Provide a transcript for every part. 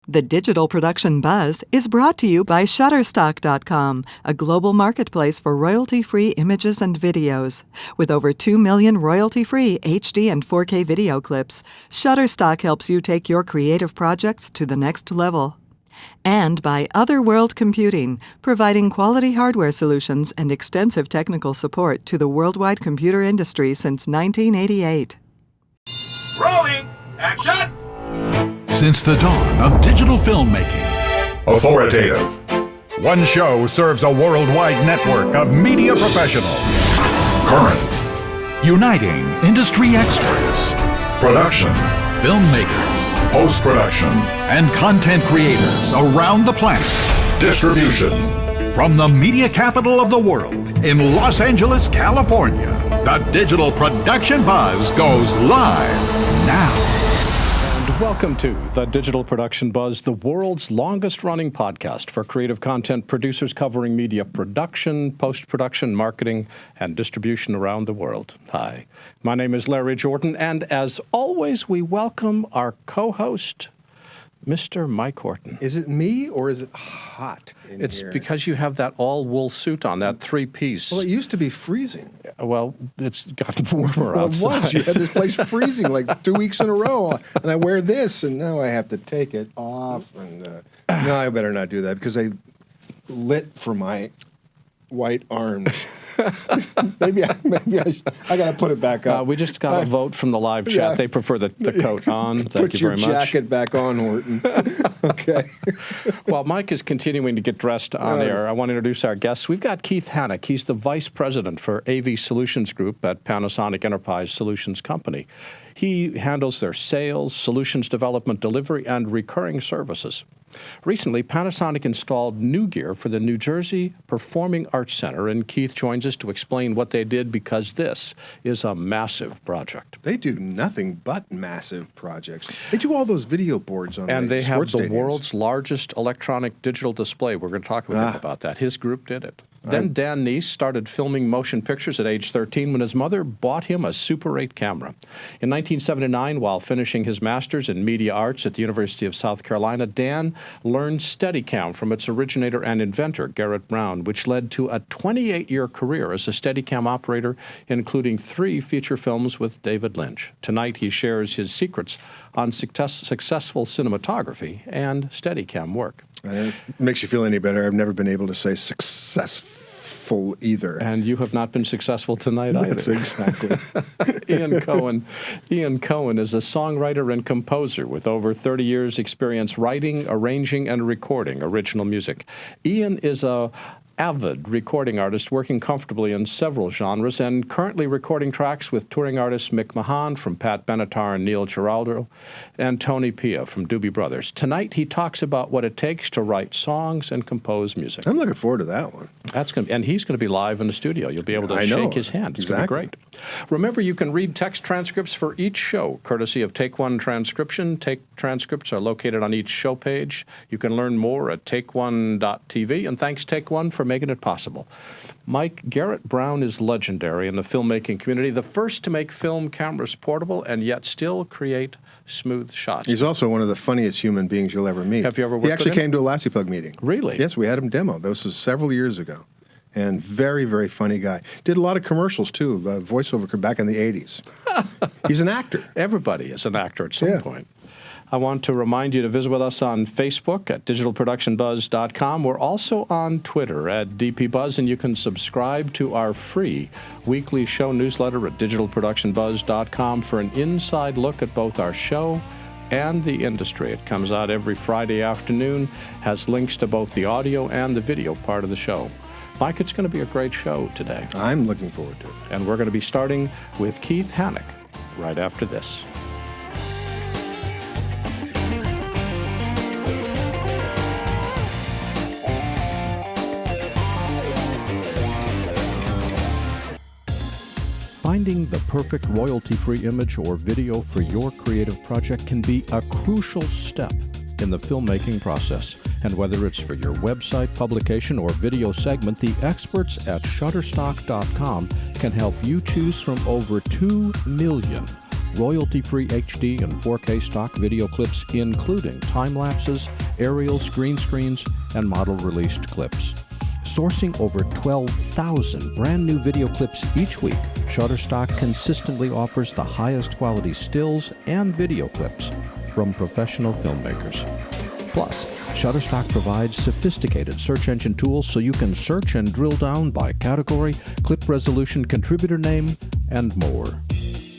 The Digital Production Buzz is brought to you by Shutterstock.com, a global marketplace for royalty-free images and videos. With over 2 million royalty-free HD and 4K video clips, Shutterstock helps you take your creative projects to the next level. And by Otherworld Computing, providing quality hardware solutions and extensive technical support to the worldwide computer industry since 1988. Rolling! Action! Since the dawn of digital filmmaking, authoritative. one show serves a worldwide network of media professionals, Current. uniting industry experts, Production. filmmakers, Post-production. and content creators around the planet. Distribution. From the media capital of the world in Los Angeles, California, the Digital Production Buzz goes live now. And welcome to the Digital Production Buzz, the world's longest-running podcast for creative content producers covering media production, post-production, marketing, and distribution around the world. Hi, my name is Larry Jordan, and as always, we welcome our co-host, Mr. Mike Horton. Is it me or is it hot in It's here? because you have that all-wool suit on, that three-piece. Well, it used to be freezing. Well, it's gotten warmer Well, it outside. was. You had this place freezing like 2 weeks in a row. And I wear this, and now I have to take it off. And no, I better not do that because they lit for my white arms. maybe I got to put it back up. We just got a vote from the live chat. Yeah. They prefer the coat on. Thank you very much. Put your jacket back on, Horton. Okay. While Mike is continuing to get dressed on air, I want to introduce our guests. We've got Keith Hanak. He's the Vice President for AV Solutions Group at Panasonic Enterprise Solutions Company. He handles their sales, solutions development, delivery, and recurring services. Recently, Panasonic installed new gear for the New Jersey Performing Arts Center, and Keith joins us to explain what they did because this is a massive project. They do nothing but massive projects. They do all those video boards on And the they have sports the stadiums. world's largest electronic digital display. We're going to talk with him about that. His group did it. Then Dan Kneece started filming motion pictures at age 13 when his mother bought him a Super 8 camera. In 1979, while finishing his master's in media arts at the University of South Carolina, Dan learned Steadicam from its originator and inventor, Garrett Brown, which led to a 28-year career as a Steadicam operator, including 3 feature films with David Lynch. Tonight, he shares his secrets on successful cinematography and Steadicam work. It makes you feel any better. I've never been able to say successful either. And you have not been successful tonight either. That's exactly. Ian Cohen is a songwriter and composer with over 30 years' experience writing, arranging, and recording original music. Ian is a avid recording artist working comfortably in several genres and currently recording tracks with touring artists Mick Mahan from Pat Benatar and Neil Giraldo and Tony Pia from Doobie Brothers. Tonight he talks about what it takes to write songs and compose music. I'm looking forward to that one. And he's going to be live in the studio. You'll be able to shake his hand. It's going to be great. Remember, you can read text transcripts for each show, courtesy of Take One Transcription. Take transcripts are located on each show page. You can learn more at takeone.tv. And thanks, Take One, for making it possible. Mike, Garrett Brown is legendary in the filmmaking community, the first to make film cameras portable and yet still create smooth shots. He's also one of the funniest human beings you'll ever meet. Have you ever worked He actually with him? came to a Lassie Plug meeting. Really? Yes, we had him demo. This was several years ago. And very, very funny guy. Did a lot of commercials, too, the voiceover back in the 80s. He's an actor. Everybody is an actor at some point. I want to remind you to visit with us on Facebook at digitalproductionbuzz.com. We're also on Twitter at DPBuzz, and you can subscribe to our free weekly show newsletter at digitalproductionbuzz.com for an inside look at both our show and the industry. It comes out every Friday afternoon, has links to both the audio and the video part of the show. Mike, it's going to be a great show today. I'm looking forward to it. And we're going to be starting with Keith Hanak right after this. Finding the perfect royalty-free image or video for your creative project can be a crucial step in the filmmaking process. And whether it's for your website, publication, or video segment, the experts at Shutterstock.com can help you choose from over 2 million royalty-free HD and 4K stock video clips, including time lapses, aerials, green screens, and model-released clips. Sourcing over 12,000 brand new video clips each week, Shutterstock consistently offers the highest quality stills and video clips from professional filmmakers. Plus, Shutterstock provides sophisticated search engine tools so you can search and drill down by category, clip resolution, contributor name, and more.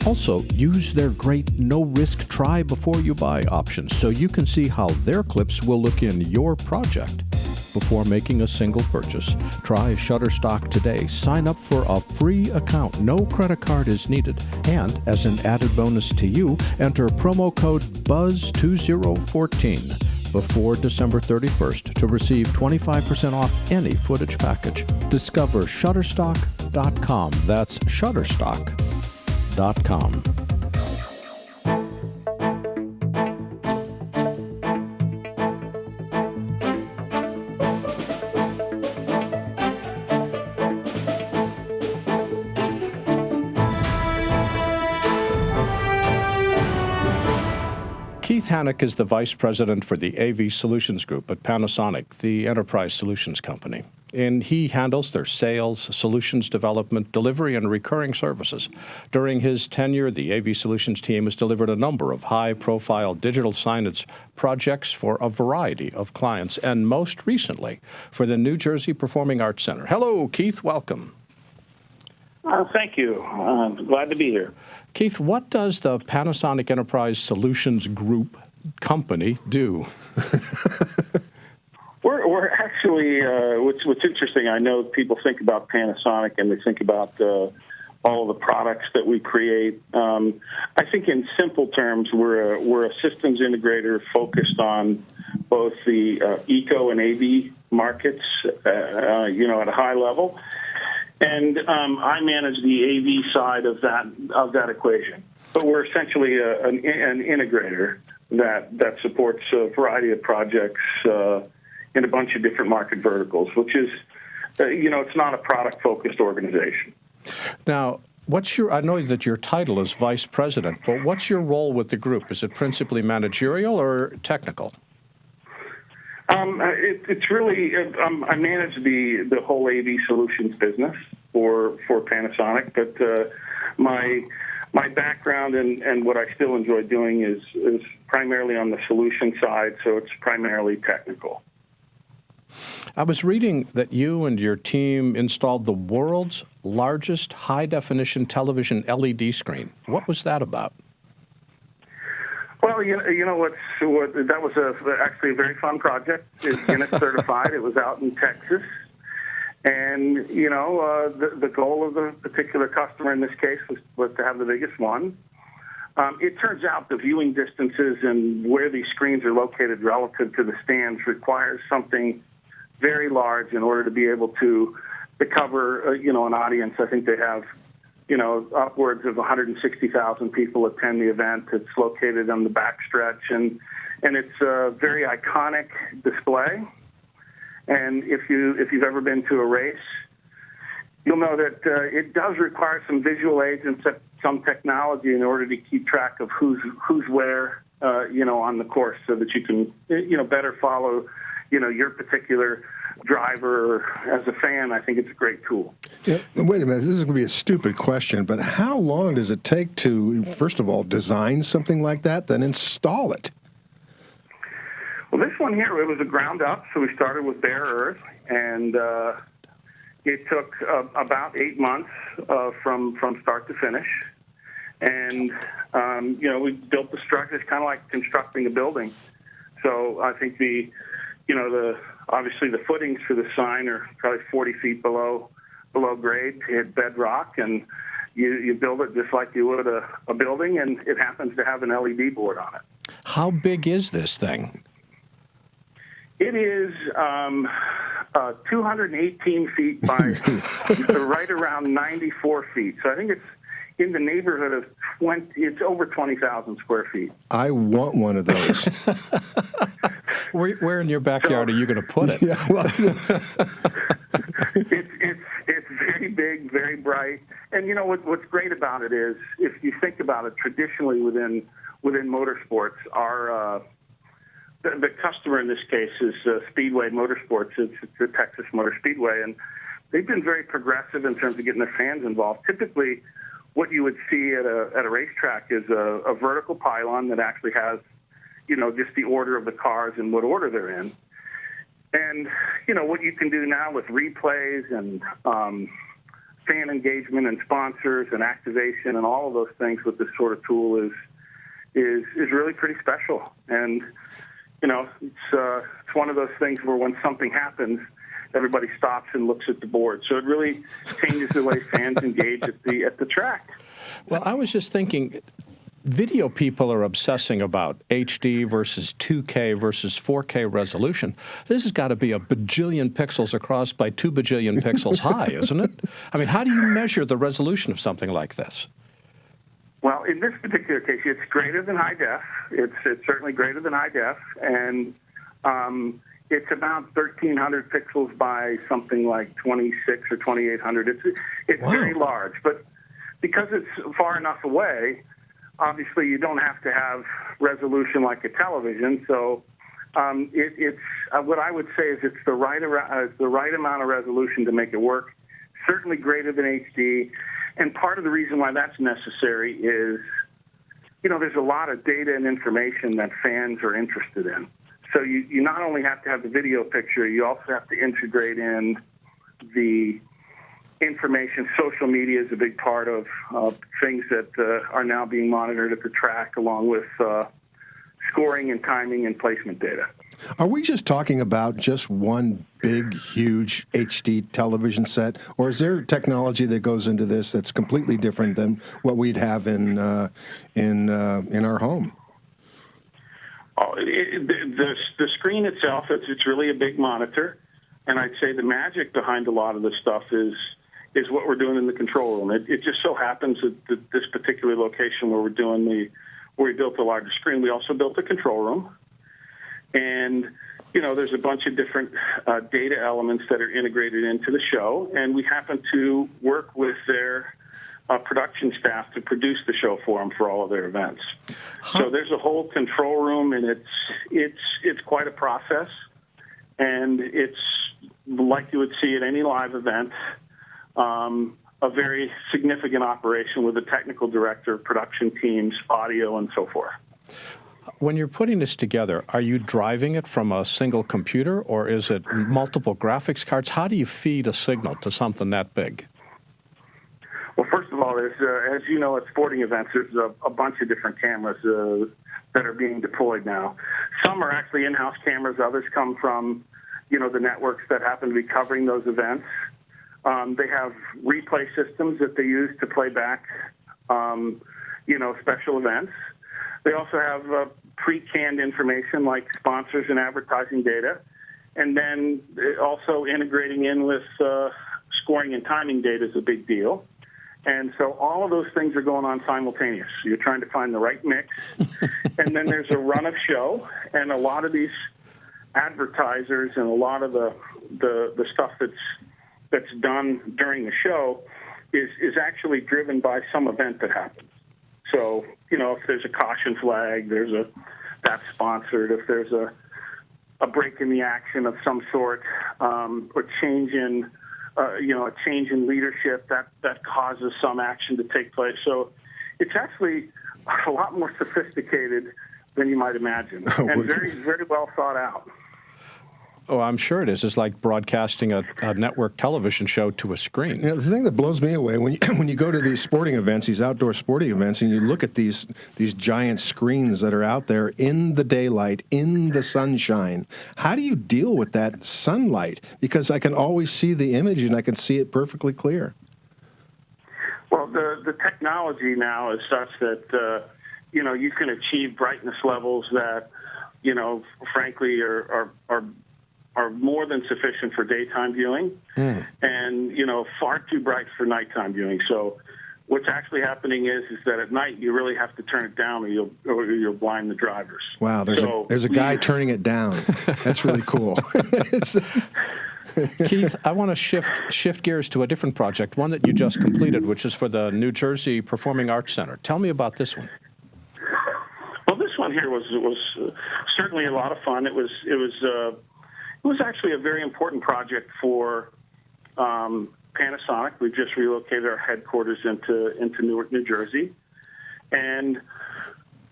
Also, use their great no-risk try-before-you-buy options so you can see how their clips will look in your project before making a single purchase. Try Shutterstock today. Sign up for a free account. No credit card is needed. And as an added bonus to you, enter promo code BuZZ2014 before December 31st to receive 25% off any footage package. Discover Shutterstock.com. That's Shutterstock.com. Keith Hanak is the Vice President for the AV Solutions Group at Panasonic, the Enterprise Solutions Company. And he handles their sales, solutions development, delivery, and recurring services. During his tenure, the AV Solutions team has delivered a number of high-profile digital signage projects for a variety of clients, and most recently for the New Jersey Performing Arts Center. Hello, Keith. Welcome. Thank you. I'm glad to be here. Keith, what does the Panasonic Enterprise Solutions Group company do? We're actually, what's interesting, I know people think about Panasonic and they think about all the products that we create. I think in simple terms, we're a systems integrator focused on both the eco and AV markets, at a high level. And I manage the AV side of that equation. But we're essentially an integrator that supports a variety of projects in a bunch of different market verticals, which is, it's not a product-focused organization. Now, I know that your title is Vice President, but what's your role with the group? Is it principally managerial or technical? It's really, I manage the whole AV solutions business for Panasonic, but my background and what I still enjoy doing is primarily on the solution side, so it's primarily technical. I was reading that you and your team installed the world's largest high-definition television LED screen. What was that about? Well, that was actually a very fun project. It's Guinness certified. It was out in Texas. And, the goal of the particular customer in this case was to have the biggest one. It turns out the viewing distances and where these screens are located relative to the stands requires something very large in order to be able to cover, an audience. I think they have upwards of 160,000 people attend the event. It's located on the backstretch, and it's a very iconic display. And if you've ever been to a race, you'll know that it does require some visual aids and some technology in order to keep track of who's where, on the course, so that you can, better follow, your particular driver. As a fan, I think it's a great tool. Yeah, wait a minute, this is going to be a stupid question, but how long does it take to, first of all, design something like that, then install it? Well, this one here, it was a ground up, so we started with bare earth, and it took about 8 months from start to finish. And, we built the structure. It's kind of like constructing a building. So I think obviously the footings for the sign are probably 40 feet below grade to hit bedrock, and you build it just like you would a building, and it happens to have an LED board on it. How big is this thing? It is 218 feet by right around 94 feet. So I think it's in the neighborhood of it's over 20,000 square feet. I want one of those. Where in your backyard are you going to put it? Yeah, well, it's very big. big, very bright. And you know what's great about it is, if you think about it, traditionally within motorsports, our the customer in this case is Speedway Motorsports. It's the Texas Motor Speedway, and they've been very progressive in terms of getting their fans involved. Typically, what you would see at a racetrack is a vertical pylon that actually has, you know, just the order of the cars and what order they're in. And, you know, what you can do now with replays and fan engagement and sponsors and activation and all of those things with this sort of tool is really pretty special. And, you know, it's one of those things where when something happens, everybody stops and looks at the board. So it really changes the way fans engage at the track. Well, I was just thinking, video people are obsessing about HD versus 2K versus 4K resolution. This has got to be a bajillion pixels across by 2 bajillion pixels high, isn't it? I mean, how do you measure the resolution of something like this? Well, in this particular case, it's greater than high def. It's certainly greater than high def, and it's about 1,300 pixels by something like 26 or 2,800. It's Wow. very large, but because it's far enough away, obviously you don't have to have resolution like a television. So it's what I would say is it's the right amount of resolution to make it work. Certainly greater than HD. And part of the reason why that's necessary is, you know, there's a lot of data and information that fans are interested in. So you not only have to have the video picture, you also have to integrate in the information. Social media is a big part of things that are now being monitored at the track, along with scoring and timing and placement data. Are we just talking about just one big, huge HD television set, or is there technology that goes into this that's completely different than what we'd have in our home? Oh, the screen itself, it's really a big monitor, and I'd say the magic behind a lot of this stuff is what we're doing in the control room. It just so happens that this particular location where we built the larger screen, we also built a control room. And, you know, there's a bunch of different data elements that are integrated into the show, and we happen to work with their production staff to produce the show for them for all of their events. So there's a whole control room, and it's quite a process, and it's like you would see at any live event, a very significant operation with a technical director, production teams, audio, and so forth. When you're putting this together, are you driving it from a single computer, or is it multiple graphics cards? How do you feed a signal to something that big? Well, first of all, there's, as you know, at sporting events, there's a bunch of different cameras that are being deployed now. Some are actually in-house cameras. Others come from, you know, the networks that happen to be covering those events. They have replay systems that they use to play back, you know, special events. They also have pre-canned information like sponsors and advertising data, and then also integrating in with scoring and timing data is a big deal. And so all of those things are going on simultaneous. You're trying to find the right mix, and then there's a run of show, and a lot of these advertisers and a lot of the stuff that's done during the show is actually driven by some event that happens. So, you know, if there's a caution flag, that's sponsored. If there's a break in the action of some sort, or change in, a change in leadership that causes some action to take place. So it's actually a lot more sophisticated than you might imagine, and very, very well thought out. Oh, I'm sure it is. It's like broadcasting a network television show to a screen. You know, the thing that blows me away when you go to these sporting events, these outdoor sporting events, and you look at these giant screens that are out there in the daylight, in the sunshine. How do you deal with that sunlight? Because I can always see the image and I can see it perfectly clear. Well, the technology now is such that you can achieve brightness levels that, frankly, are more than sufficient for daytime viewing, and far too bright for nighttime viewing. So what's actually happening is that at night you really have to turn it down, or you'll blind the drivers. Wow, there's a guy turning it down. That's really cool. Keith, I want to shift gears to a different project, one that you just completed, which is for the New Jersey Performing Arts Center. Tell me about this one. Well, this one here was certainly a lot of fun. It was actually a very important project for Panasonic. We've just relocated our headquarters into Newark, New Jersey, and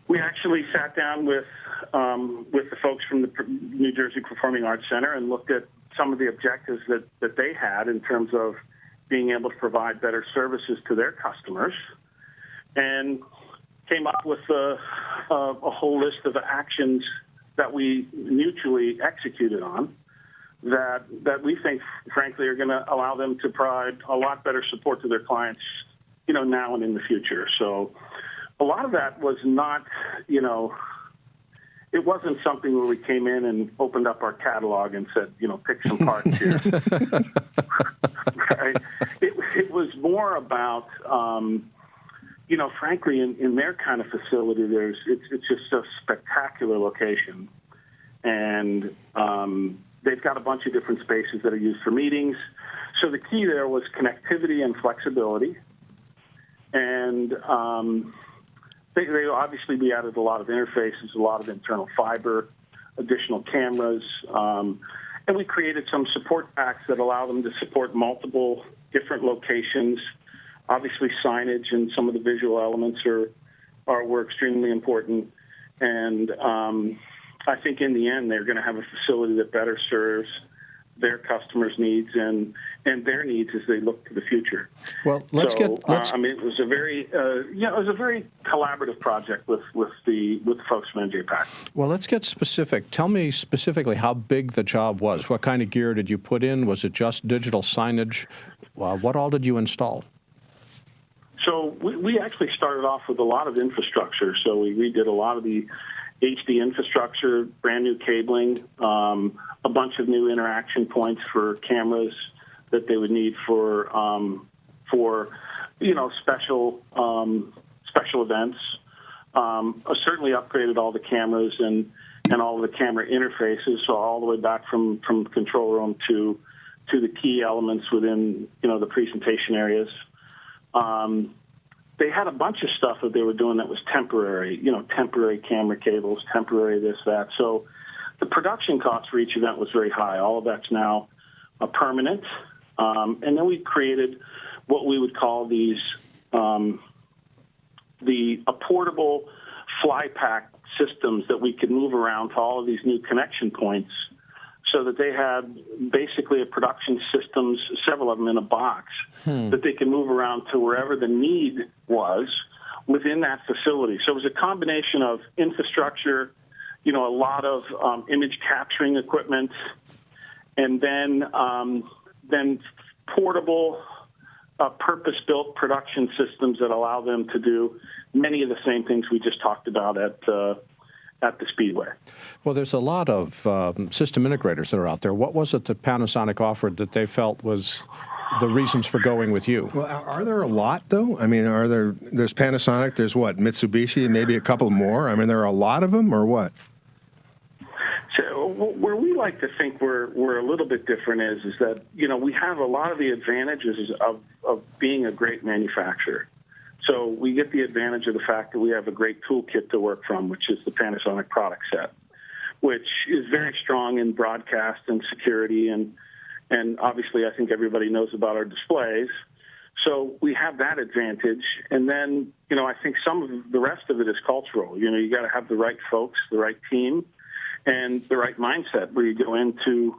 we actually sat down with the folks from the New Jersey Performing Arts Center and looked at some of the objectives that they had in terms of being able to provide better services to their customers, and came up with a whole list of actions that we mutually executed on that we think, frankly, are going to allow them to provide a lot better support to their clients, now and in the future. So a lot of that was not, it wasn't something where we came in and opened up our catalog and said, pick some parts here. Right? It was more about, frankly, in their kind of facility, it's just a spectacular location. And they've got a bunch of different spaces that are used for meetings. So the key there was connectivity and flexibility. And they obviously, we added a lot of interfaces, a lot of internal fiber, additional cameras, and we created some support packs that allow them to support multiple different locations. Obviously, signage and some of the visual elements were extremely important. And I think in the end, they're going to have a facility that better serves their customers' needs and their needs as they look to the future. Well, it was a very collaborative project with the folks from NJPAC. Well, let's get specific. Tell me specifically how big the job was. What kind of gear did you put in? Was it just digital signage? What all did you install? So we actually started off with a lot of infrastructure. So we redid a lot of the HD infrastructure, brand new cabling, a bunch of new interaction points for cameras that they would need for special events. Certainly upgraded all the cameras and all of the camera interfaces, so all the way back from control room to the key elements within the presentation areas. They had a bunch of stuff that they were doing that was temporary, temporary camera cables, temporary this, that. So the production cost for each event was very high. All of that's now permanent. And then we created what we would call these a portable fly pack systems that we could move around to all of these new connection points, so that they had basically a production systems, several of them in a box, that they can move around to wherever the need was within that facility. So it was a combination of infrastructure, a lot of image capturing equipment, and then portable, purpose-built production systems that allow them to do many of the same things we just talked about at the Speedway. Well, there's a lot of system integrators that are out there. What was it that Panasonic offered that they felt was the reasons for going with you? Well, are there a lot, though? I mean, there's Panasonic, there's what, Mitsubishi, and maybe a couple more? I mean, there are a lot of them, or what? So where we like to think we're a little bit different is that, we have a lot of the advantages of being a great manufacturer. So we get the advantage of the fact that we have a great toolkit to work from, which is the Panasonic product set, which is very strong in broadcast and security. And obviously, I think everybody knows about our displays. So we have that advantage. And then, I think some of the rest of it is cultural. You got to have the right folks, the right team, and the right mindset where you go into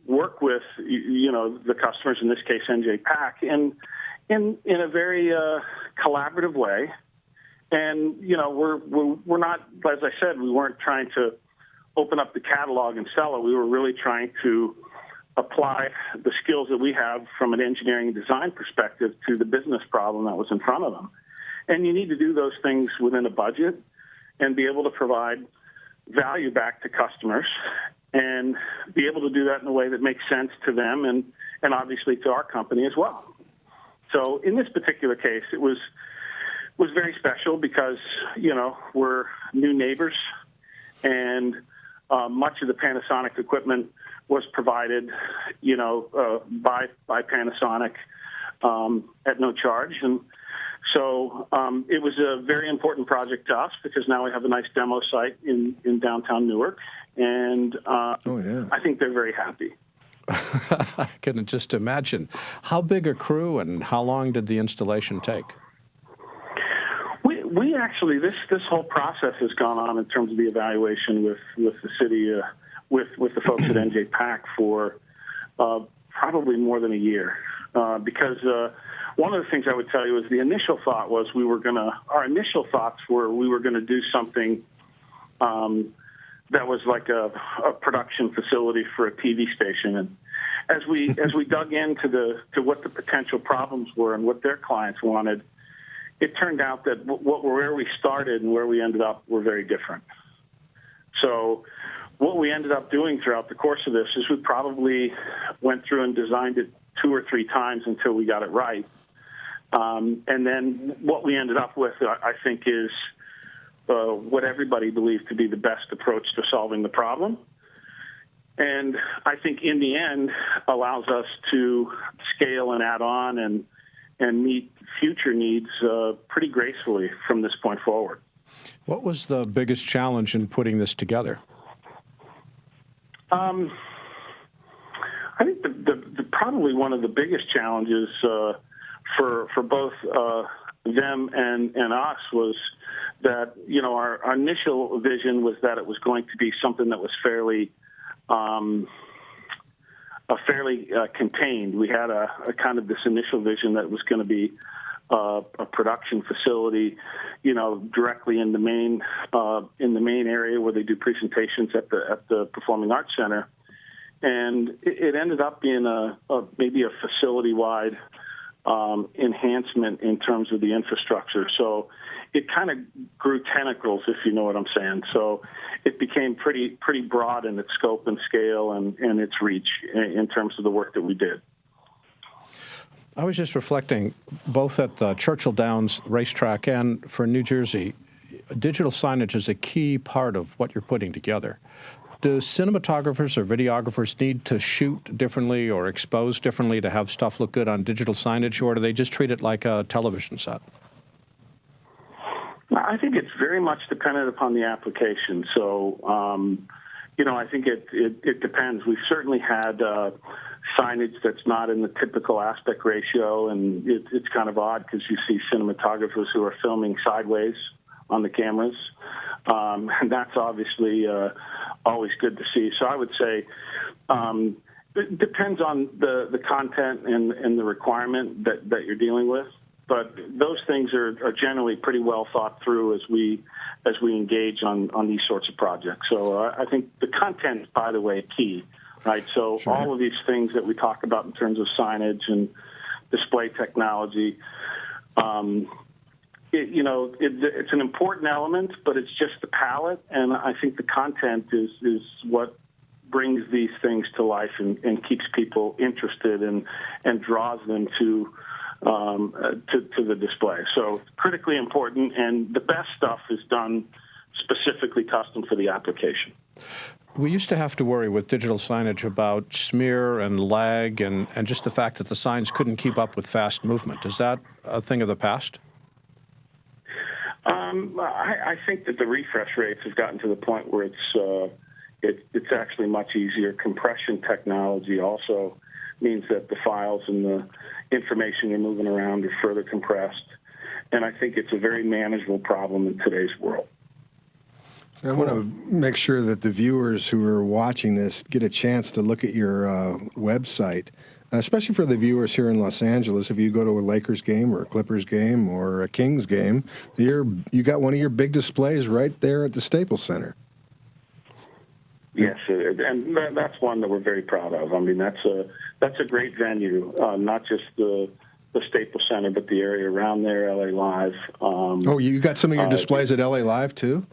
work with, the customers, in this case, NJPAC, and in a very collaborative way. And, we're not, as I said, we weren't trying to open up the catalog and sell it. We were really trying to apply the skills that we have from an engineering and design perspective to the business problem that was in front of them. And you need to do those things within a budget and be able to provide value back to customers and be able to do that in a way that makes sense to them and obviously to our company as well. So in this particular case, it was very special because, we're new neighbors, and much of the Panasonic equipment was provided, by Panasonic at no charge. And so it was a very important project to us because now we have a nice demo site in downtown Newark, and I think they're very happy. I can just imagine. How big a crew and how long did the installation take? We actually, this whole process has gone on in terms of the evaluation with the city, with the folks at NJPAC for probably more than a year. Because one of the things I would tell you is the initial thought was we were going to do something that was like a production facility for a TV station. And as we dug into what the potential problems were and what their clients wanted, it turned out that where we started and where we ended up were very different. So what we ended up doing throughout the course of this is we probably went through and designed it 2 or 3 times until we got it right. And then what we ended up with, I think, is what everybody believes to be the best approach to solving the problem. And I think in the end allows us to scale and add on and meet future needs pretty gracefully from this point forward. What was the biggest challenge in putting this together? I think the probably one of the biggest challenges for both them and us was that, our initial vision was that it was going to be something that was fairly contained. We had a kind of this initial vision that it was going to be a production facility, directly in the main area where they do presentations at the Performing Arts Center, and it ended up being maybe a facility-wide enhancement in terms of the infrastructure. So it kind of grew tentacles, if you know what I'm saying. So it became pretty broad in its scope and scale and its reach in terms of the work that we did. I was just reflecting, both at the Churchill Downs racetrack and for New Jersey, digital signage is a key part of what you're putting together. Do cinematographers or videographers need to shoot differently or expose differently to have stuff look good on digital signage, or do they just treat it like a television set? I think it's very much dependent upon the application. So, I think it depends. We've certainly had signage that's not in the typical aspect ratio, and it's kind of odd because you see cinematographers who are filming sideways on the cameras, and that's obviously always good to see. So I would say it depends on the content and the requirement that you're dealing with. But those things are generally pretty well thought through as we engage on these sorts of projects. So I think the content, by the way, key, right? So sure. All of these things that we talk about in terms of signage and display technology, it's an important element, but it's just the palette, and I think the content is what brings these things to life and keeps people interested and draws them to the display. So critically important, and the best stuff is done specifically custom for the application. We used to have to worry with digital signage about smear and lag and just the fact that the signs couldn't keep up with fast movement. Is that a thing of the past? I think that the refresh rates have gotten to the point where it's actually much easier. Compression technology also means that the files and the information you're moving around are further compressed, and I think it's a very manageable problem in today's world. I want to make sure that the viewers who are watching this get a chance to look at your website, especially for the viewers here in Los Angeles. If you go to a Lakers game or a Clippers game or a Kings game, you got one of your big displays right there at the Staples Center. Yes, and that's one that we're very proud of. I mean, that's a great venue, not just the Staples Center, but the area around there, LA Live. You got some of your displays at LA Live too?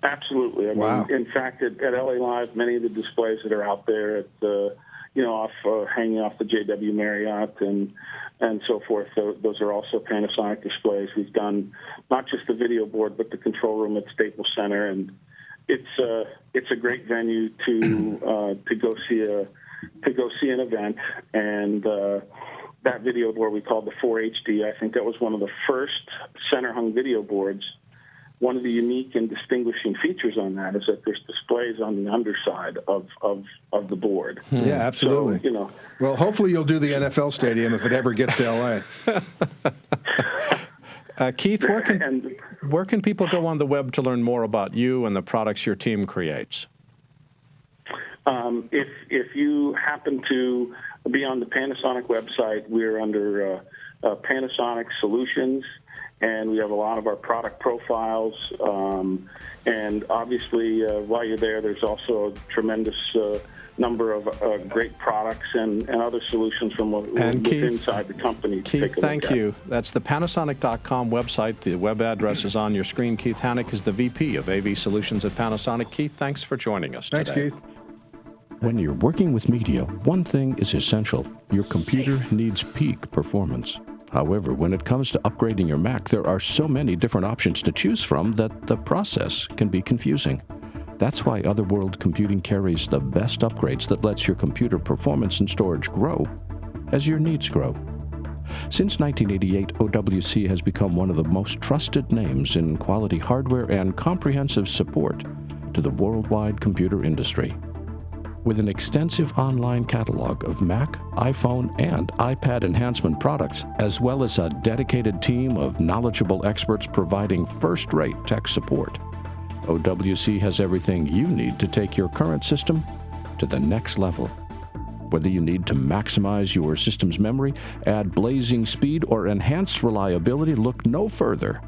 Absolutely. I mean, in fact, at LA Live, many of the displays that are out there at hanging off the JW Marriott and so forth, those are also Panasonic displays. We've done not just the video board, but the control room at Staples Center, and it's a great venue to go see an event, and that video board we called the 4HD. I think that was one of the first center hung video boards. One of the unique and distinguishing features on that is that there's displays on the underside of the board. Yeah, absolutely. So, well, hopefully you'll do the NFL stadium if it ever gets to L.A. Keith, where can people go on the web to learn more about you and the products your team creates? If you happen to be on the Panasonic website, we're under Panasonic Solutions, and we have a lot of our product profiles. And obviously, while you're there, there's also a tremendous number of great products and other solutions from inside the company. Keith, thank you. That's the Panasonic.com website. The web address is on your screen. Keith Hanak is the VP of AV Solutions at Panasonic. Keith, thanks for joining us today. Thanks, Keith. When you're working with media, one thing is essential. Your computer needs peak performance. However, when it comes to upgrading your Mac, there are so many different options to choose from that the process can be confusing. That's why Otherworld Computing carries the best upgrades that lets your computer performance and storage grow as your needs grow. Since 1988, OWC has become one of the most trusted names in quality hardware and comprehensive support to the worldwide computer industry. With an extensive online catalog of Mac, iPhone, and iPad enhancement products, as well as a dedicated team of knowledgeable experts providing first-rate tech support, OWC has everything you need to take your current system to the next level. Whether you need to maximize your system's memory, add blazing speed, or enhance reliability, look no further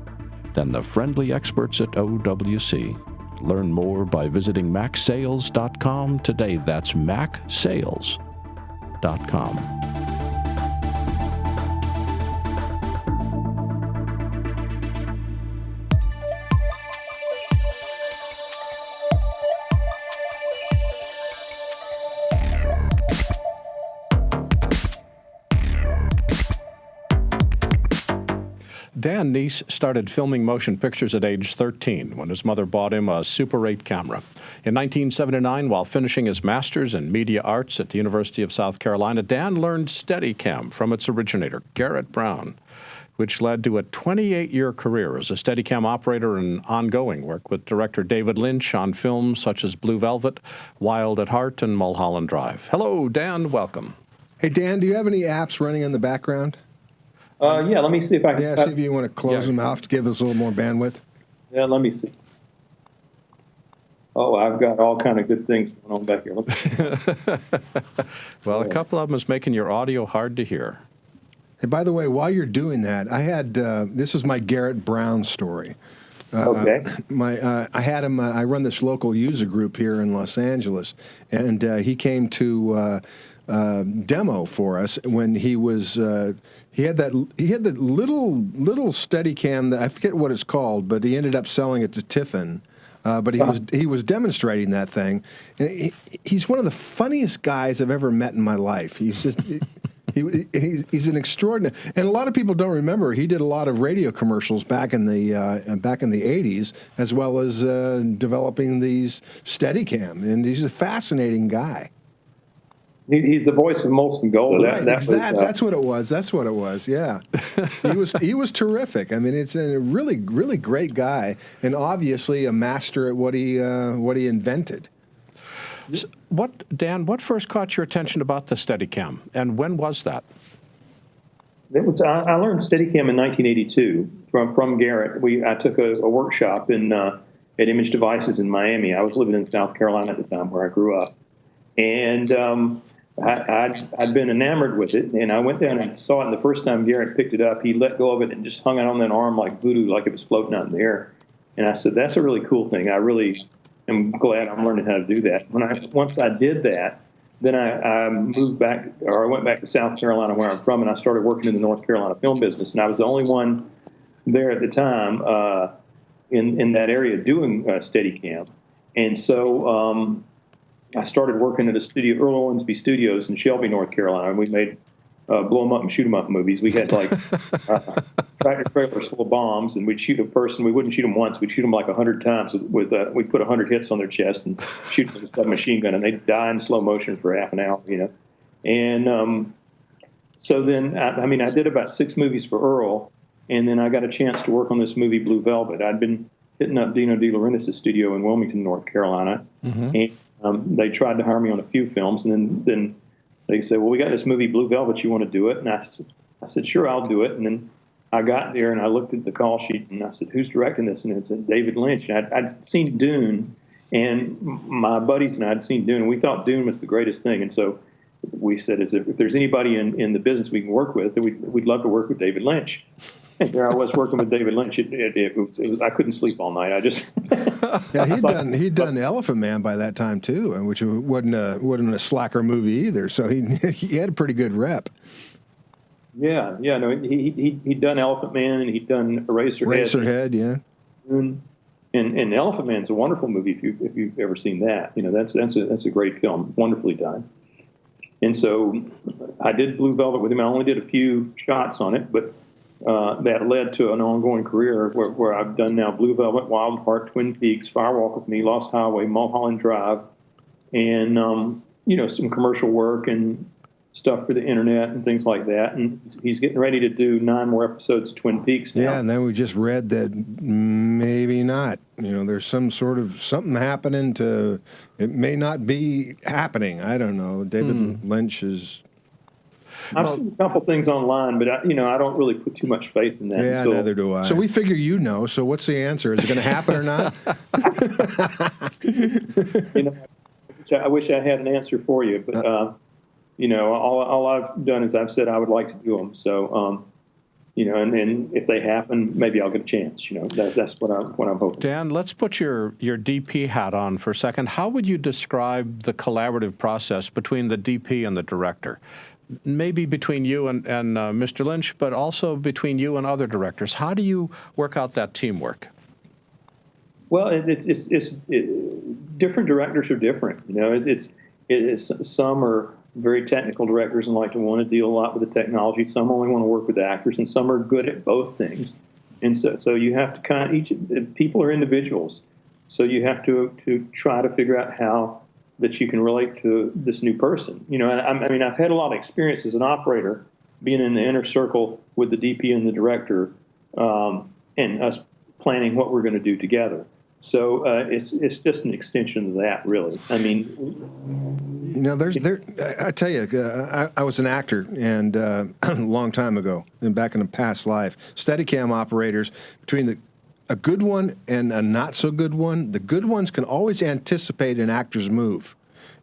than the friendly experts at OWC. Learn more by visiting macsales.com today. That's macsales.com. Dan Kneece started filming motion pictures at age 13 when his mother bought him a Super 8 camera. In 1979, while finishing his master's in media arts at the University of South Carolina, Dan learned Steadicam from its originator, Garrett Brown, which led to a 28-year career as a Steadicam operator and ongoing work with director David Lynch on films such as Blue Velvet, Wild at Heart, and Mulholland Drive. Hello, Dan. Welcome. Hey, Dan, do you have any apps running in the background? Yeah, let me see if I can. Yeah, see if you want to close them off to give us a little more bandwidth. Yeah, let me see. Oh, I've got all kind of good things going on back here. Well, a couple of them is making your audio hard to hear. Hey, by the way, while you're doing that, I had this is my Garrett Brown story. Okay. I had him. I run this local user group here in Los Angeles, and he came to demo for us when he was. He had that little Steadicam that I forget what it's called, but he ended up selling it to Tiffin. But he was demonstrating that thing. And he's one of the funniest guys I've ever met in my life. He's just he's an extraordinary. And a lot of people don't remember he did a lot of radio commercials back in the 80s, as well as developing these Steadicam. And he's a fascinating guy. He's the voice of Molson Gold. Right, that's what it was. That's what it was. Yeah, he was terrific. I mean, it's a really great guy, and obviously a master at what he invented. So Dan? What first caught your attention about the Steadicam, and when was that? I learned Steadicam in 1982 from Garrett. I took a workshop at Image Devices in Miami. I was living in South Carolina at the time, where I grew up, and I'd been enamored with it, and I went down and saw it, and the first time Garrett picked it up, he let go of it and just hung it on that arm like voodoo, like it was floating out in the air. And I said, that's a really cool thing. I really am glad I'm learning how to do that. Once I did that, then I moved back, or I went back to South Carolina, where I'm from, and I started working in the North Carolina film business, and I was the only one there at the time in that area doing Steadicam. And so I started working at a studio, Earl Owensby Studios in Shelby, North Carolina, and we made blow 'em up and shoot 'em up movies. We had like tractor trailers full of bombs, and we'd shoot a person. We wouldn't shoot them once. We'd shoot them like 100 times. We'd put 100 hits on their chest and shoot them with a submachine gun, and they'd die in slow motion for half an hour, And so then, I did about 6 movies for Earl, and then I got a chance to work on this movie, Blue Velvet. I'd been hitting up Dino De Laurentiis' studio in Wilmington, North Carolina, and they tried to hire me on a few films, and then they said, well, we got this movie, Blue Velvet, you want to do it? And I said, sure, I'll do it. And then I got there, and I looked at the call sheet, and I said, who's directing this? And it said, David Lynch. And I'd seen Dune, and my buddies and I had seen Dune, and we thought Dune was the greatest thing. And so we said, if there's anybody in the business we can work with, we'd love to work with David Lynch. And there I was working with David Lynch. It was, I couldn't sleep all night. I just he'd done Elephant Man by that time too, which wasn't a slacker movie either. So he had a pretty good rep. Yeah, no, he'd done Elephant Man, and he'd done Eraserhead, yeah. And Elephant Man's a wonderful movie if you've ever seen that. That's a great film, wonderfully done. And so I did Blue Velvet with him. I only did a few shots on it, but that led to an ongoing career where I've done now Blue Velvet, Wild Heart, Twin Peaks, Firewalk with Me, Lost Highway, Mulholland Drive, and some commercial work and stuff for the internet and things like that. And he's getting ready to do 9 more episodes of Twin Peaks now. Yeah, and then we just read that maybe not. There's something happening to. It may not be happening. I don't know. David Lynch is. I've seen a couple things online, but I don't really put too much faith in that. Yeah, neither do I. So we figure So what's the answer? Is it going to happen or not? I wish I had an answer for you, but all I've done is I've said I would like to do them. So, and if they happen, maybe I'll get a chance. That's what I'm hoping. Dan, let's put your DP hat on for a second. How would you describe the collaborative process between the DP and the director? Maybe between you and Mr. Lynch, but also between you and other directors. How do you work out that teamwork? Well, it's different directors are different. Some are very technical directors and like to want to deal a lot with the technology. Some only want to work with the actors, and some are good at both things. And so you have to people are individuals. So you have to try to figure out how that you can relate to this new person. I've had a lot of experience as an operator, being in the inner circle with the DP and the director, and us planning what we're going to do together. So it's just an extension of that, really. I tell you, I was an actor, and a long time ago, and back in a past life, Steadicam operators, between a good one and a not so good one, the good ones can always anticipate an actor's move.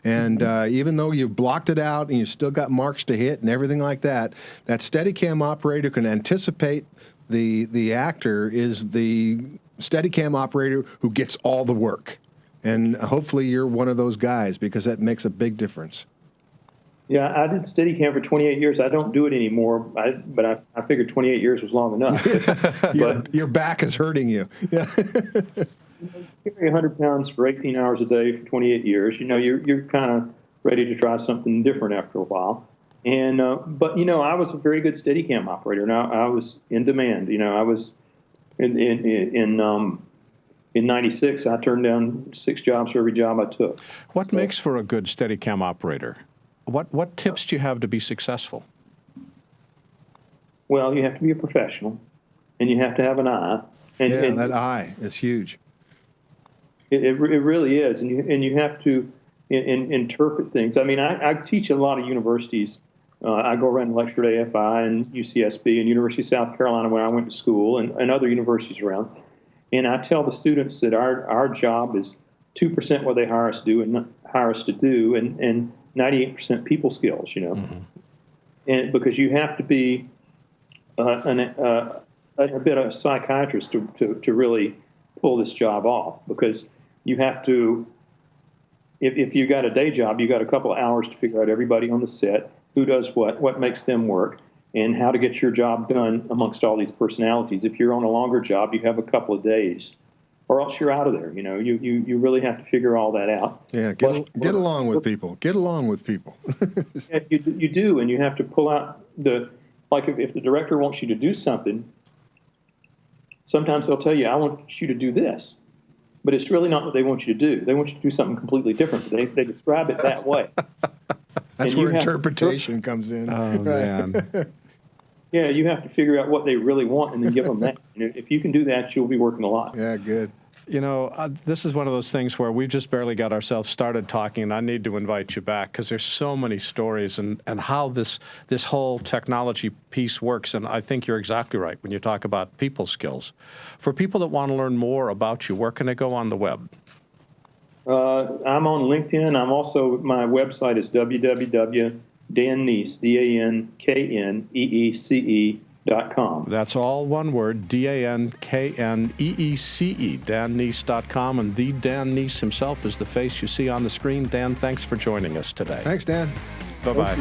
And even though you've blocked it out and you've still got marks to hit and everything like that, that Steadicam operator can anticipate the actor is the Steadicam operator who gets all the work. And hopefully you're one of those guys, because that makes a big difference. Yeah, I did Steadicam for 28 years. I don't do it anymore, but I figured 28 years was long enough. Your back is hurting you. Yeah. Carry 100 pounds for 18 hours a day for 28 years. You're kind of ready to try something different after a while. And but I was a very good Steadicam operator, and I was in demand. I was in '96. I turned down 6 jobs for every job I took. What makes for a good Steadicam operator? What tips do you have to be successful? Well, you have to be a professional, and you have to have an eye. And that eye is huge. It really is, and you have to interpret things. I teach at a lot of universities. I go around and lecture at AFI and UCSB and University of South Carolina when I went to school, and other universities around. And I tell the students that our job is 2% what they hire us to do, and 98% people skills. And because you have to be a bit of a psychiatrist to really pull this job off, because you have to, if you got a day job, you got a couple of hours to figure out everybody on the set, who does what makes them work, and how to get your job done amongst all these personalities. If you're on a longer job, you have a couple of days. or else you're out of there. You really have to figure all that out. Yeah, get along with people. Get along with people. Yeah, you do, and you have to pull out if the director wants you to do something, sometimes they'll tell you, I want you to do this. But it's really not what they want you to do. They want you to do something completely different. They describe it that way. That's where interpretation comes in. Oh, man. Yeah, you have to figure out what they really want and then give them that. If you can do that, you'll be working a lot. Yeah, good. This is one of those things where we've just barely got ourselves started talking, and I need to invite you back because there's so many stories and how this whole technology piece works. And I think you're exactly right when you talk about people skills. For people that want to learn more about you, where can they go on the web? I'm on LinkedIn. My website is www.dankneece, DANKNEECE.com. That's all one word, DANKNEECE, DanKneece.com. And the Dan Kneece himself is the face you see on the screen. Dan, thanks for joining us today. Thanks, Dan. Bye-bye.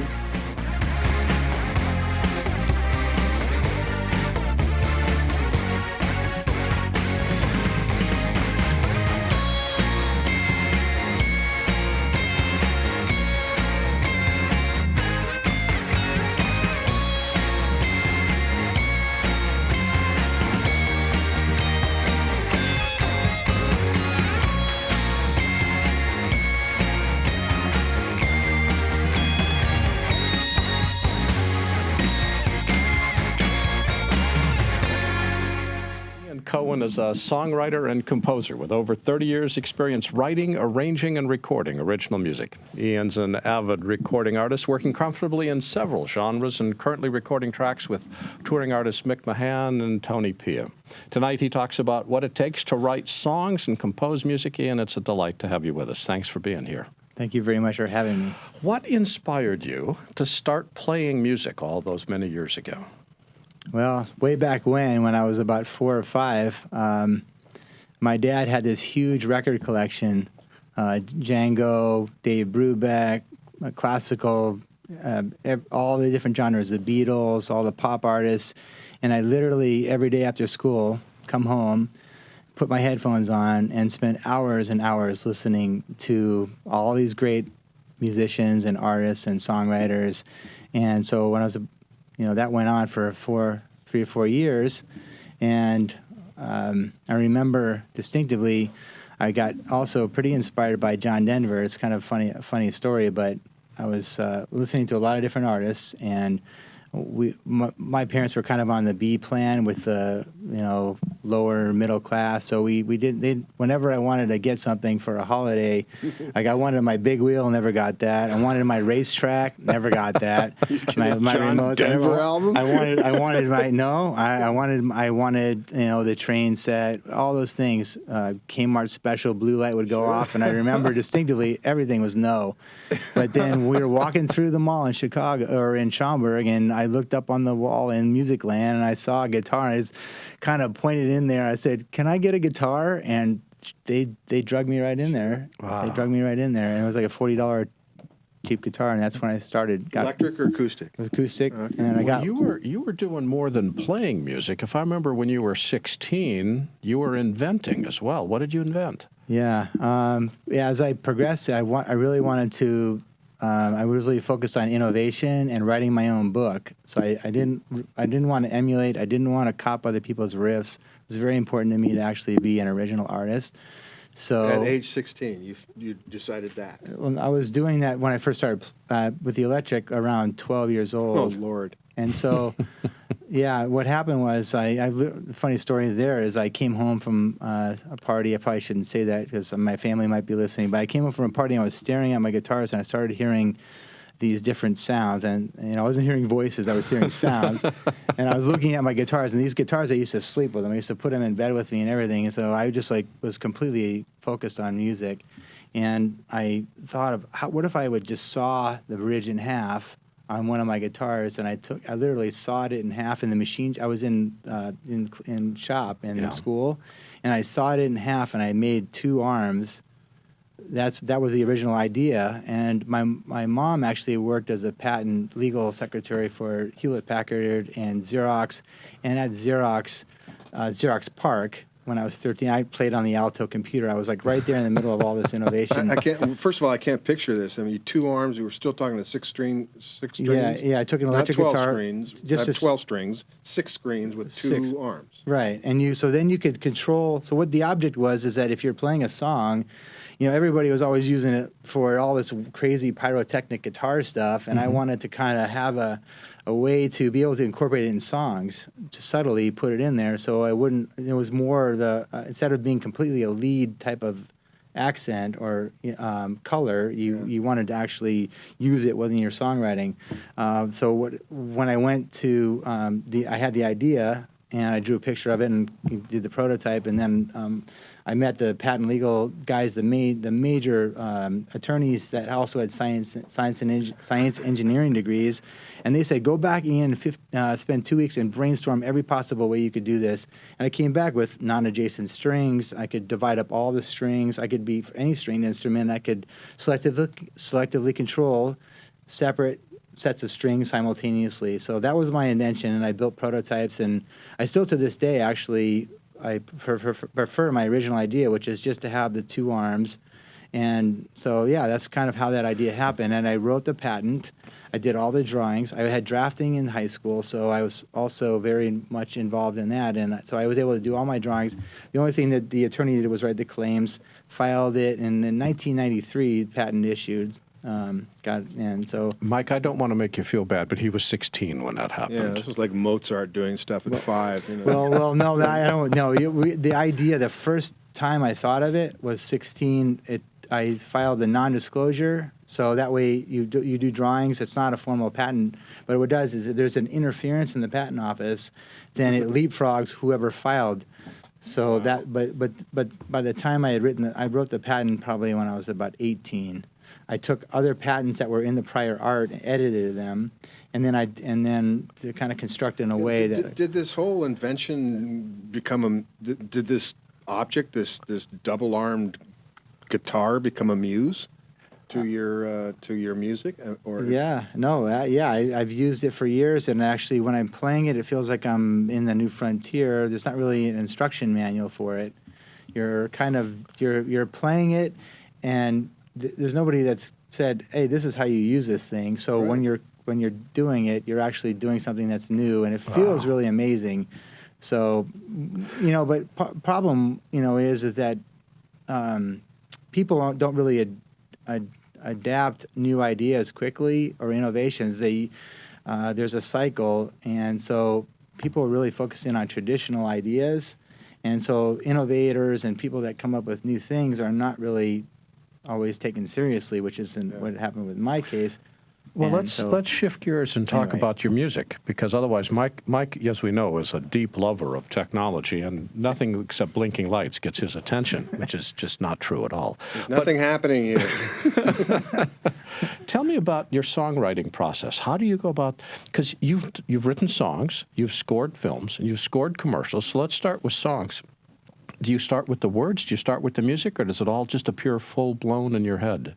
Cohen is a songwriter and composer with over 30 years' experience writing, arranging, and recording original music. Ian's an avid recording artist, working comfortably in several genres and currently recording tracks with touring artists Mick Mahan and Tony Pia. Tonight he talks about what it takes to write songs and compose music. Ian, it's a delight to have you with us. Thanks for being here. Thank you very much for having me. What inspired you to start playing music all those many years ago? Well, way back when I was about 4 or 5, my dad had this huge record collection, Django, Dave Brubeck, classical, all the different genres, the Beatles, all the pop artists. And I literally, every day after school, come home, put my headphones on, and spent hours and hours listening to all these great musicians and artists and songwriters. And so when I was that went on for 3 or 4 years, and I remember distinctively, I got also pretty inspired by John Denver. It's kind of a funny story, but I was listening to a lot of different artists, and my parents were kind of on the B plan with the lower middle class. So whenever I wanted to get something for a holiday, like I wanted my big wheel, never got that. I wanted my racetrack, never got that. my John remotes, Denver album. I wanted the train set, all those things. Kmart special blue light would go off, and I remember distinctively everything was no. But then we were walking through the mall in Chicago or in Schaumburg, and I looked up on the wall in Music Land, and I saw a guitar, and I just kind of pointed in there. I said, "Can I get a guitar?" And they drug me right in there. Wow. They drug me right in there, and it was like a $40 cheap guitar, and that's when I started. Electric or acoustic? It was acoustic, Okay. and then I got. You were doing more than playing music. If I remember, when you were 16, you were inventing as well. What did you invent? Yeah. As I progressed, I really wanted to. I was really focused on innovation and writing my own book. So I didn't want to emulate. I didn't want to cop other people's riffs. It was very important to me to actually be an original artist. So At age 16, you decided that. Well, I was doing that when I first started with the electric around 12 years old. Oh, Lord. And so, yeah, what happened was, the funny story there is I came home from a party. I probably shouldn't say that because my family might be listening, but I came home from a party and I was staring at my guitars and I started hearing these different sounds. And I wasn't hearing voices, I was hearing sounds. And I was looking at my guitars, and these guitars, I used to sleep with them. I used to put them in bed with me and everything. And so I just was completely focused on music. And I thought of, what if I would just saw the bridge in half on one of my guitars, and I literally sawed it in half in the machine. I was in shop in school, and I sawed it in half, and I made 2 arms. That was the original idea. And my mom actually worked as a patent legal secretary for Hewlett Packard and Xerox, and at Xerox Park, when I was 13. I played on the Alto computer. I was like right there in the middle of all this innovation. I can't. First of all, I can't picture this. I mean, 2 arms. We were still talking to six strings. Yeah. I took an electric not 12 guitar. Strings, just not 12 strings. 6 screens with 2 arms. Right, and so then you could control. So what the object was is that if you're playing a song, everybody was always using it for all this crazy pyrotechnic guitar stuff, and I wanted to kind of have a way to be able to incorporate it in songs, to subtly put it in there, so I wouldn't. It was more instead of being completely a lead type of accent or color, you wanted to actually use it within your songwriting. When I went to I had the idea and I drew a picture of it and did the prototype, and then I met the patent legal guys, the major attorneys that also had science engineering degrees, and they said, go back, Ian, spend 2 weeks and brainstorm every possible way you could do this. And I came back with non-adjacent strings. I could divide up all the strings. I could be for any stringed instrument. I could selectively control separate sets of strings simultaneously. So that was my invention, and I built prototypes, and I still to this day actually I prefer my original idea, which is just to have the 2 arms. And so, yeah, that's kind of how that idea happened. And I wrote the patent. I did all the drawings. I had drafting in high school, so I was also very much involved in that. And so I was able to do all my drawings. The only thing that the attorney did was write the claims, filed it, and in 1993, the patent issued. Mike, I don't want to make you feel bad, but he was 16 when that happened. Yeah, this was like Mozart doing stuff at 5. Well, no, I don't know. The idea, the first time I thought of it was 16. I filed the non-disclosure, so that way you do drawings. It's not a formal patent, but what it does is if there's an interference in the patent office, then it leapfrogs whoever filed. So that, but by the time I wrote the patent probably when I was about 18. I took other patents that were in the prior art and edited them, and then to kind of construct in a way that did this whole invention become did this object, this double-armed guitar, become a muse to your music? I've used it for years, and actually when I'm playing it, it feels like I'm in the new frontier. There's not really an instruction manual for it. You're playing it, and there's nobody that's said, "Hey, this is how you use this thing." So right. when you're doing it, you're actually doing something that's new, and it feels really amazing. So, but problem, is that people don't really adapt new ideas quickly or innovations. There's a cycle, and so people are really focusing on traditional ideas, and so innovators and people that come up with new things are not really always taken seriously, which is what happened with my case. Well, let's shift gears and talk about your music, because otherwise Mike, as we know, is a deep lover of technology, and nothing except blinking lights gets his attention, which is just not true at all. There's nothing happening here. Tell me about your songwriting process. How do you go about, because you've written songs, you've scored films, and you've scored commercials, so let's start with songs. Do you start with the words? Do you start with the music, or does it all just appear full-blown in your head?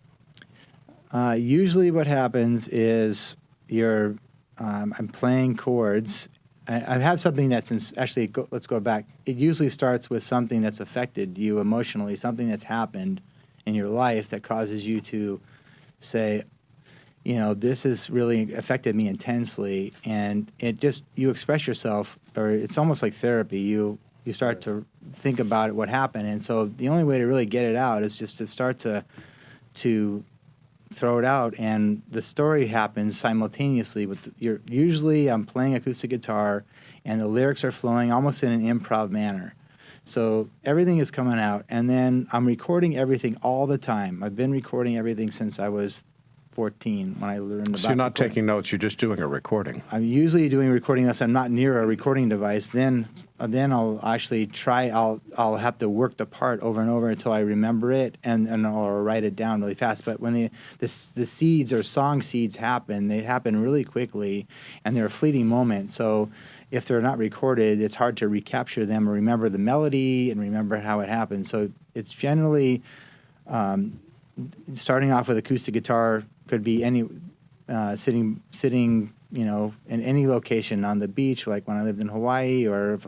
Usually what happens is I'm playing chords. I have something that's let's go back. It usually starts with something that's affected you emotionally, something that's happened in your life that causes you to say, this has really affected me intensely, and you express yourself, or it's almost like therapy. You start to think about what happened, and so the only way to really get it out is just to start to throw it out, and the story happens simultaneously. Usually I'm playing acoustic guitar, and the lyrics are flowing almost in an improv manner. So everything is coming out, and then I'm recording everything all the time. I've been recording everything since I was 14 when I learned about. So you're not recording. taking notes; you're just doing a recording. I'm usually doing recording unless I'm not near a recording device. Then I'll actually try. I'll have to work the part over and over until I remember it, and I'll write it down really fast. But when the seeds or song seeds happen, they happen really quickly, and they're a fleeting moment. So if they're not recorded, it's hard to recapture them or remember the melody and remember how it happened. So it's generally starting off with acoustic guitar. Could be any sitting in any location on the beach, like when I lived in Hawaii, or if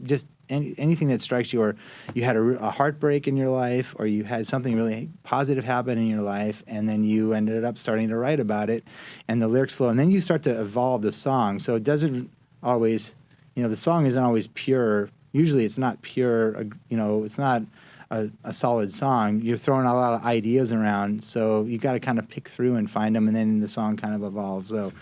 just anything that strikes you, or you had a heartbreak in your life, or you had something really positive happen in your life, and then you ended up starting to write about it, and the lyrics flow, and then you start to evolve the song. So it doesn't always, the song isn't always pure. Usually it's not pure, it's not a solid song. You're throwing a lot of ideas around, so you got to kind of pick through and find them, and then the song kind of evolves. So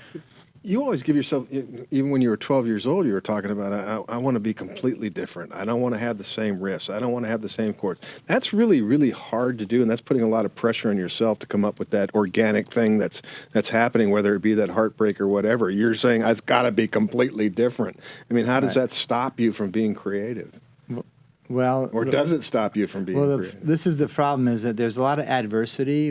you always give yourself, even when you were 12 years old, you were talking about, I want to be completely different. I don't want to have the same riffs. I don't want to have the same chords. That's really, really hard to do, and that's putting a lot of pressure on yourself to come up with that organic thing that's happening, whether it be that heartbreak or whatever. You're saying, it's got to be completely different. I mean, how does that stop you from being creative? Well, or does it stop you from being creative? This is the problem, is that there's a lot of adversity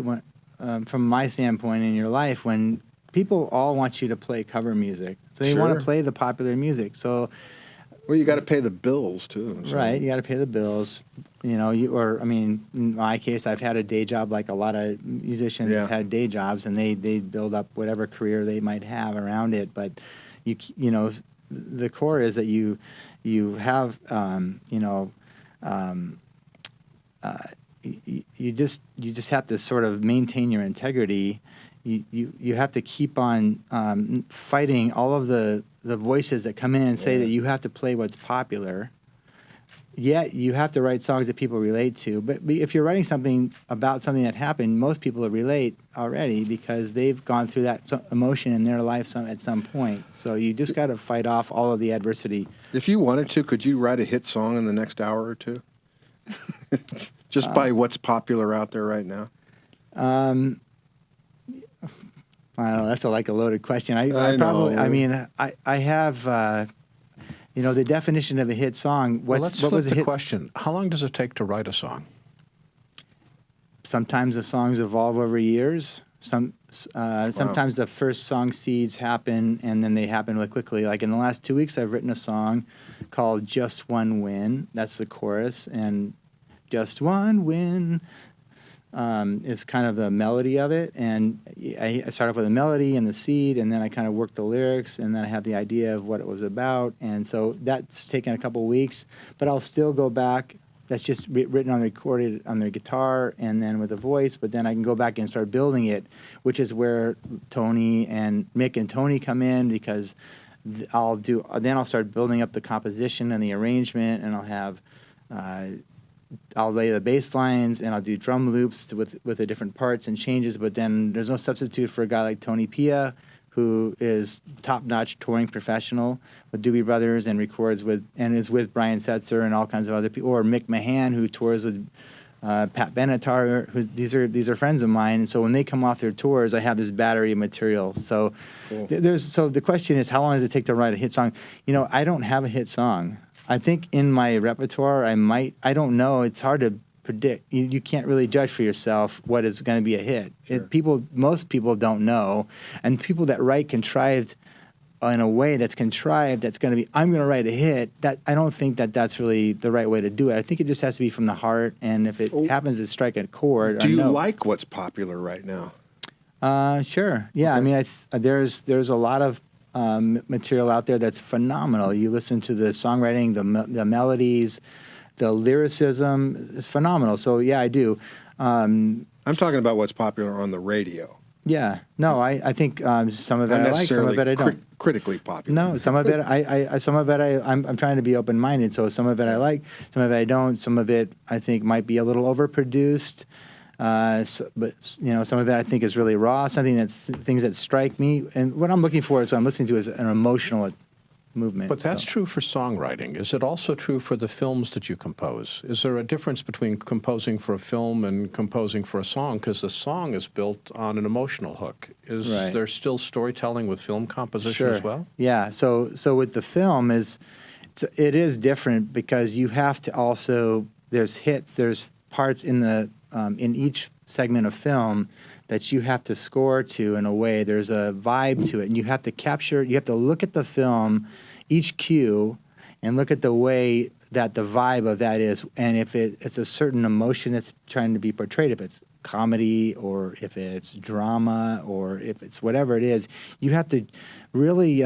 from my standpoint in your life when people all want you to play cover music. So they want to play the popular music. So, well, you got to pay the bills too. So. Right, you got to pay the bills. In my case, I've had a day job like a lot of musicians have had day jobs, and they build up whatever career they might have around it. But the core is that you have you just have to sort of maintain your integrity. You have to keep on fighting all of the voices that come in and say that you have to play what's popular. Yet you have to write songs that people relate to. But if you're writing something about something that happened, most people relate already because they've gone through that emotion in their life at some point. So you just got to fight off all of the adversity. If you wanted to, could you write a hit song in the next hour or two? Just by what's popular out there right now? I don't know. That's like a loaded question. I have, the definition of a hit song. Let's flip the question. How long does it take to write a song? Sometimes the songs evolve over years. Sometimes the first song seeds happen, and then they happen really quickly. Like in the last 2 weeks, I've written a song called Just One Win. That's the chorus, and Just One Win is kind of the melody of it. And I start off with a melody and the seed, and then I kind of work the lyrics, and then I have the idea of what it was about. And so that's taken a couple weeks, but I'll still go back. That's just written recorded on the guitar and then with a voice, but then I can go back and start building it, which is where Mick and Tony come in, because I'll start building up the composition and the arrangement, and I'll lay the bass lines, and I'll do drum loops with the different parts and changes, but then there's no substitute for a guy like Tony Pia, who is top-notch touring professional with Doobie Brothers and records is with Brian Setzer and all kinds of other people, or Mick Mahan, who tours with Pat Benatar. These are friends of mine, and so when they come off their tours, I have this battery of material. So cool. So the question is, how long does it take to write a hit song? I don't have a hit song. I think in my repertoire, I don't know. It's hard to predict. You can't really judge for yourself what is going to be a hit. Sure. Most people don't know, and people that write contrived in a way that's contrived, that's going to be, I'm going to write a hit. That I don't think that's really the right way to do it. I think it just has to be from the heart, and if it happens to strike a chord. Do you like what's popular right now? Sure. Yeah. Okay. I mean, there's a lot of material out there that's phenomenal. You listen to the songwriting, the melodies, the lyricism is phenomenal. So yeah, I do. I'm talking about what's popular on the radio. Yeah. No, I think some of it I like, some of it I don't. Critically popular. No, some of it I'm trying to be open-minded. So some of it I like, some of it I don't. Some of it I think might be a little overproduced. But some of it I think is really raw. Things that strike me, and what I'm looking for is what I'm listening to is an emotional movement. But that's true for songwriting. Is it also true for the films that you compose? Is there a difference between composing for a film and composing for a song? Because the song is built on an emotional hook. Is there still storytelling with film composition as well? Yeah. So with the film it is different, because you have to also, there's hits, there's parts in each segment of film that you have to score to in a way. There's a vibe to it, and you have to look at the film, each cue, and look at the way that the vibe of that is, and if it's a certain emotion that's trying to be portrayed, if it's comedy or if it's drama or if it's whatever it is, you have to really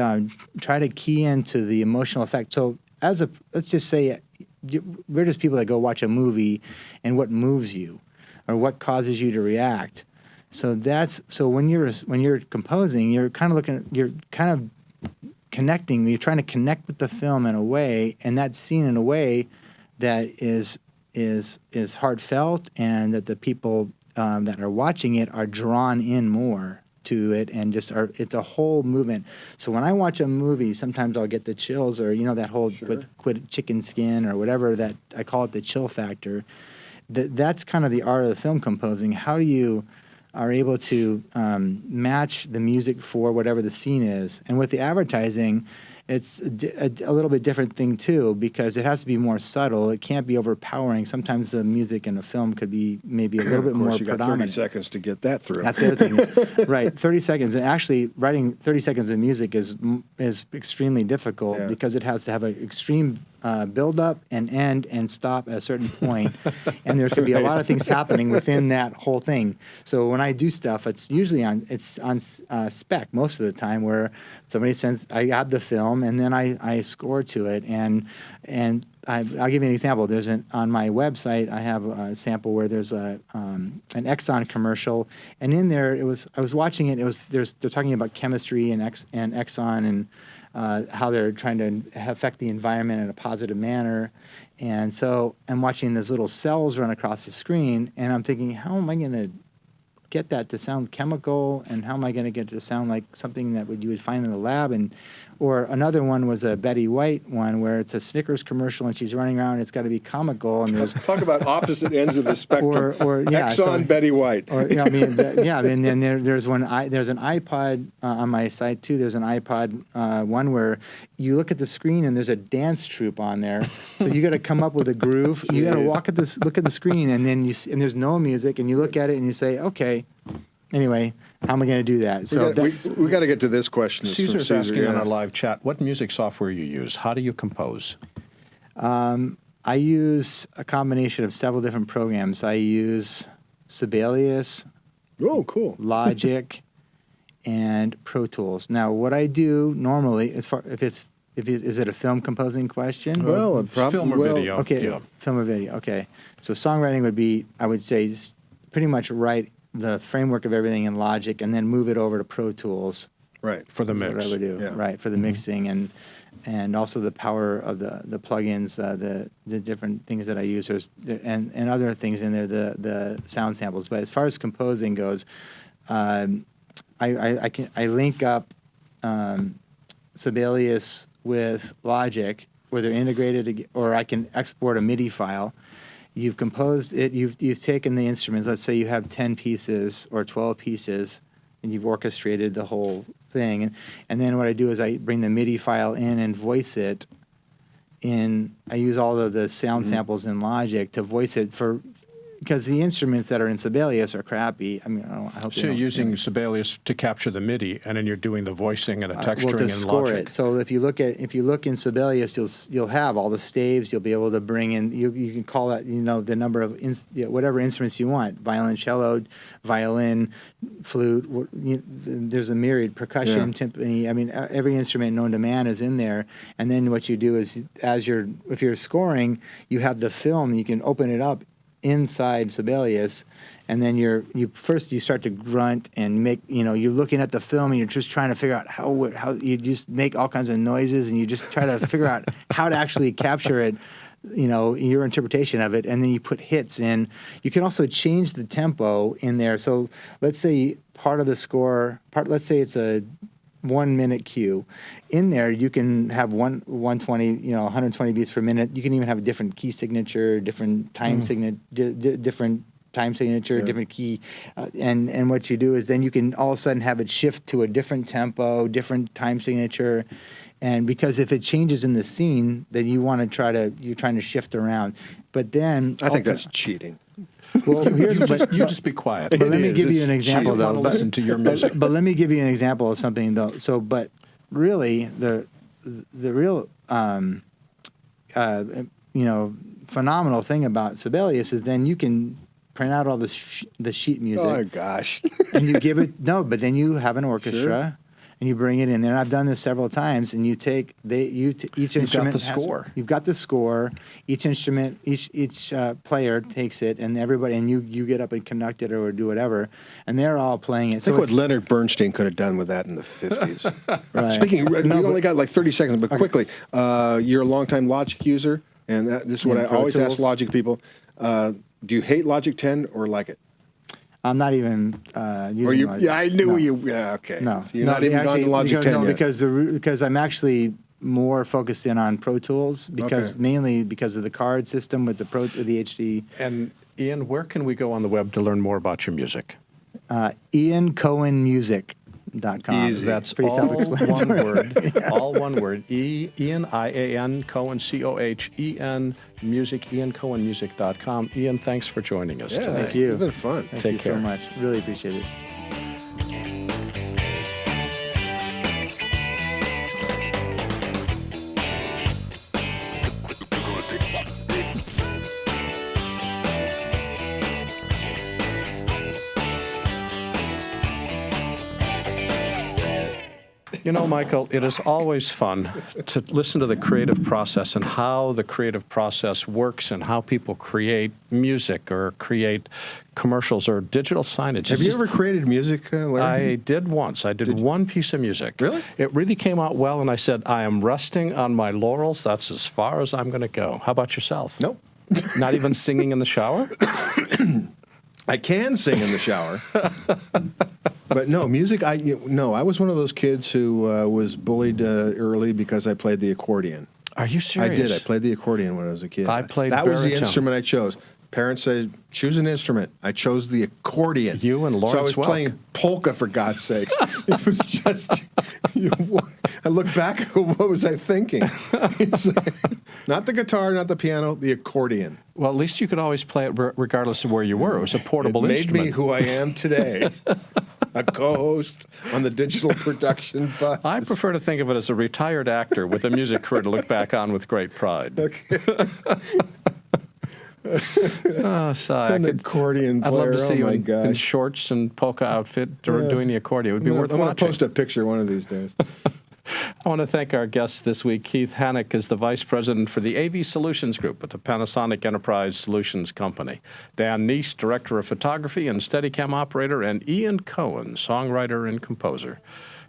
try to key into the emotional effect. So let's just say we're just people that go watch a movie, and what moves you, or what causes you to react. So when you're composing, you're kind of connecting. You're trying to connect with the film in a way, and that's seen in a way that is heartfelt, and that the people that are watching it are drawn in more to it, and it's a whole movement. So when I watch a movie, sometimes I'll get the chills, or that whole with chicken skin or whatever, that I call it the chill factor. That's kind of the art of the film composing. How do you are able to match the music for whatever the scene is? And with the advertising, it's a little bit different thing too, because it has to be more subtle. It can't be overpowering. Sometimes the music in a film could be maybe a little bit more you got predominant. 30 seconds to get that through. That's the other thing. Right, 30 seconds. And actually, writing 30 seconds of music is extremely difficult, because it has to have an extreme build-up and end and stop at a certain point. And there could be a lot of things happening within that whole thing. So when I do stuff, it's usually on spec most of the time, where somebody sends, I have the film, and then I score to it. And I'll give you an example. On my website, I have a sample where there's an Exxon commercial, and in there I was watching it. They're talking about chemistry and Exxon, and how they're trying to affect the environment in a positive manner. And so I'm watching those little cells run across the screen, and I'm thinking, how am I going to get that to sound chemical, and how am I going to get it to sound like something that you would find in the lab? Or another one was a Betty White one, where it's a Snickers commercial and she's running around. It's got to be comical, and there's talk about opposite ends of the spectrum. Exxon, Betty White. And then there's an iPod on my site too. There's an iPod one where you look at the screen and there's a dance troupe on there. So you got to come up with a groove. You got to look at the screen, and then and there's no music, and you look at it and you say, okay. Anyway, how am I going to do that? We got to get to this question. Caesar's asking on our live chat, what music software you use? How do you compose? I use a combination of several different programs. I use Sibelius. Oh, cool. Logic, and Pro Tools. Now, what I do normally, is it a film composing question? Well, film or video. Okay, yeah. Film or video. Okay, so songwriting would be, I would say, pretty much write the framework of everything in Logic, and then move it over to Pro Tools. Right. For the mix. What I would do. Yeah. Right, for the mixing, and also the power of the plugins, the different things that I use, and other things in there, the sound samples. But as far as composing goes, I link up Sibelius with Logic, where they're integrated, or I can export a MIDI file. You've composed it, you've taken the instruments, let's say you have 10 pieces or 12 pieces, and you've orchestrated the whole thing. And then what I do is I bring the MIDI file in and voice it in, I use all of the sound samples in Logic to voice it because the instruments that are in Sibelius are crappy. I mean, I hope so you're using Sibelius to capture the MIDI, and then you're doing the voicing and the texturing to score in Logic. It. So if you look in Sibelius, you'll have all the staves. You'll be able to bring in. You can call that the number of whatever instruments you want: violin, cello, violin, flute. There's a myriad, percussion, timpani. I mean, every instrument known to man is in there. And then what you do is, if you're scoring, you have the film. You can open it up inside Sibelius, and then you start to grunt and make, you're looking at the film and you're just trying to figure out how you just make all kinds of noises, and you just try to figure out how to actually capture it, your interpretation of it, and then you put hits in. You can also change the tempo in there. So let's say part of the score, let's say it's a 1 minute cue. In there, you can have 120, 120 beats per minute. You can even have a different key signature, different time different time signature, different key. And what you do is then you can all of a sudden have it shift to a different tempo, different time signature. And because if it changes in the scene, then you're trying to shift around. But then I think that's cheating. Well, you just be quiet. But let me give you an example, though. Want to listen to your music. But let me give you an example of something, though. So, but really, the real phenomenal thing about Sibelius is then you can print out all the sheet music. Oh gosh! And you give it but then you have an orchestra. Sure. and you bring it in there. And I've done this several times. And you take each instrument. Got the score. You've got the score. Each instrument, each player takes it, and everybody, and you get up and conduct it or do whatever, and they're all playing it. Think what Leonard Bernstein could have done with that in the 50s. Right. Speaking, we only got like 30 seconds, but quickly, you're a longtime Logic user, and this is what I always ask Logic people. Do you hate Logic 10 or like it? I'm not even using Logic. Yeah, I knew No. you. Yeah, okay. No. So you're not even gone to Logic 10 no, yet. because I'm actually more focused in on Pro Tools mainly because of the card system with the HD. And Ian, where can we go on the web to learn more about your music? IanCohenMusic.com. Easy. That's pretty all one word. All one word. Ian, I-A-N, Cohen, C-O-H-E-N, music, IanCohenMusic.com. Ian, thanks for joining us today. Thank you. It's been fun. Thank Take you care. so much. Really appreciate it. You know, Michael, it is always fun to listen to the creative process and how the creative process works and how people create music or create commercials or digital signage. Have you ever created music, Larry? I did once. I did one piece of music. Really? It really came out well, and I said, I am resting on my laurels. That's as far as I'm going to go. How about yourself? Nope. Not even singing in the shower? I can sing in the shower. But no, music, I was one of those kids who was bullied early because I played the accordion. Are you serious? I did. I played the accordion when I was a kid. I played That was the baritone. instrument I chose. Parents said, choose an instrument. I chose the accordion. You and Lawrence So I was Welk. playing polka, for God's sakes. It was just, I look back, what was I thinking? It's like, not the guitar, not the piano, the accordion. Well, at least you could always play it regardless of where you were. It was a portable It made instrument. me who I am today. A co-host on the digital production bus. I prefer to think of it as a retired actor with a music career to look back on with great pride. Okay. Oh, sigh. An accordion I'd love player, to see oh you my in gosh. shorts and polka outfit doing the accordion. It would be worth I'm going to watching. post a picture one of these days. I want to thank our guest this week. Keith Hanak is the Vice President for the AV Solutions Group at the Panasonic Enterprise Solutions Company. Dan Kneece, Director of Photography and Steadicam Operator, and Ian Cohen, Songwriter and Composer.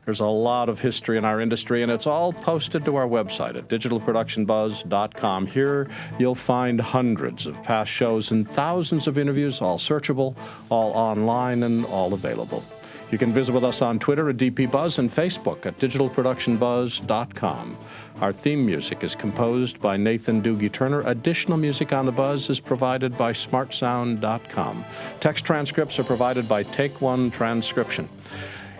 There's a lot of history in our industry, and it's all posted to our website at digitalproductionbuzz.com. Here, you'll find hundreds of past shows and thousands of interviews, all searchable, all online, and all available. You can visit with us on Twitter at DPBuzz and Facebook at digitalproductionbuzz.com. Our theme music is composed by Nathan Doogie Turner. Additional music on the Buzz is provided by smartsound.com. Text transcripts are provided by Take One Transcription.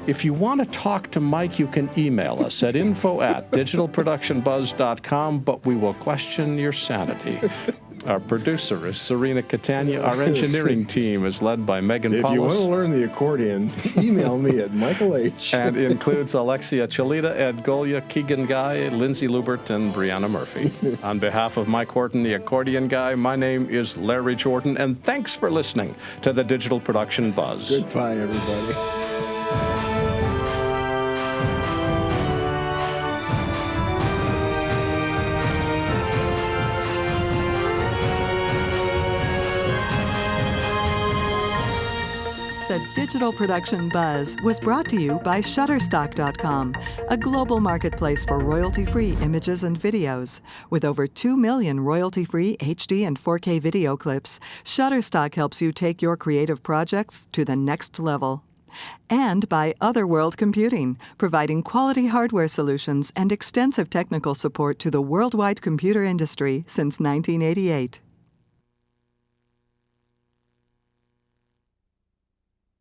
If you want to talk to Mike, you can email us at info@digitalproductionbuzz.com, but we will question your sanity. Our producer is Serena Catania. Our engineering team is led by Megan If you want Paulus to learn the accordion, email me at Michael H. and includes Alexia Chalita, Ed Golia, Keegan Guy, Lindsay Lubert, and Brianna Murphy. On behalf of Mike Horton, the accordion guy, my name is Larry Jordan, and thanks for listening to the Digital Production Buzz. Goodbye, everybody. The Digital Production Buzz was brought to you by Shutterstock.com, a global marketplace for royalty-free images and videos. With over 2 million royalty-free HD and 4K video clips, Shutterstock helps you take your creative projects to the next level. And by Otherworld Computing, providing quality hardware solutions and extensive technical support to the worldwide computer industry since 1988.